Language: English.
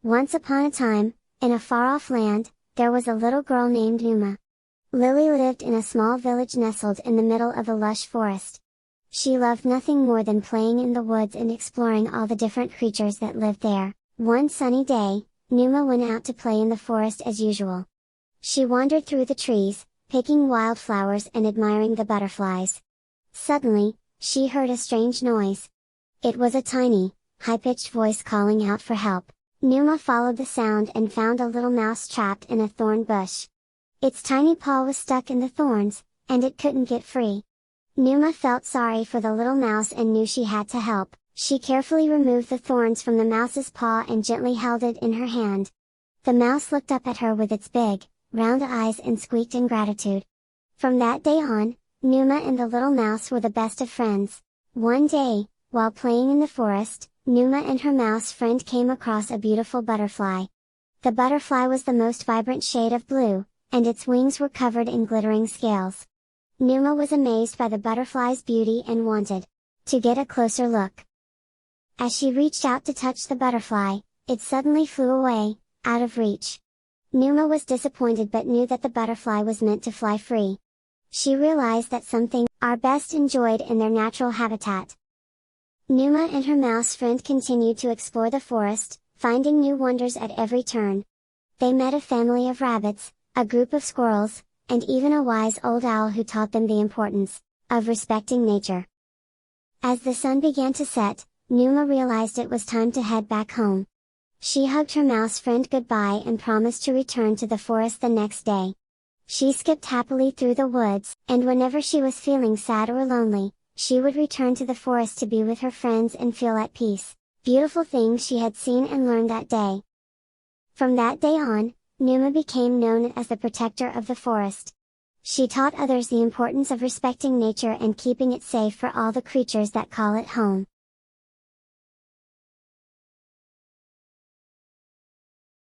Once upon a time, in a far-off land, there was a little girl named Numa. Lily lived in a small village nestled in the middle of a lush forest. She loved nothing more than playing in the woods and exploring all the different creatures that lived there. One sunny day, Numa went out to play in the forest as usual. She wandered through the trees, picking wildflowers and admiring the butterflies. Suddenly, she heard a strange noise. It was a tiny, high-pitched voice calling out for help. Numa followed the sound and found a little mouse trapped in a thorn bush. Its tiny paw was stuck in the thorns, and it couldn't get free. Numa felt sorry for the little mouse and knew she had to help. She carefully removed the thorns from the mouse's paw and gently held it in her hand. The mouse looked up at her with its big, round eyes and squeaked in gratitude. From that day on, Numa and the little mouse were the best of friends. One day, while playing in the forest, Numa and her mouse friend came across a beautiful butterfly. The butterfly was the most vibrant shade of blue, and its wings were covered in glittering scales. Numa was amazed by the butterfly's beauty and wanted to get a closer look. As she reached out to touch the butterfly, it suddenly flew away, out of reach. Numa was disappointed but knew that the butterfly was meant to fly free. She realized that some things are best enjoyed in their natural habitat. Numa and her mouse friend continued to explore the forest, finding new wonders at every turn. They met a family of rabbits, a group of squirrels, and even a wise old owl who taught them the importance of respecting nature. As the sun began to set, Numa realized it was time to head back home. She hugged her mouse friend goodbye and promised to return to the forest the next day. She skipped happily through the woods, and whenever she was feeling sad or lonely, she would return to the forest to be with her friends and feel at peace. Beautiful things she had seen and learned that day. From that day on, Numa became known as the protector of the forest. She taught others the importance of respecting nature and keeping it safe for all the creatures that call it home.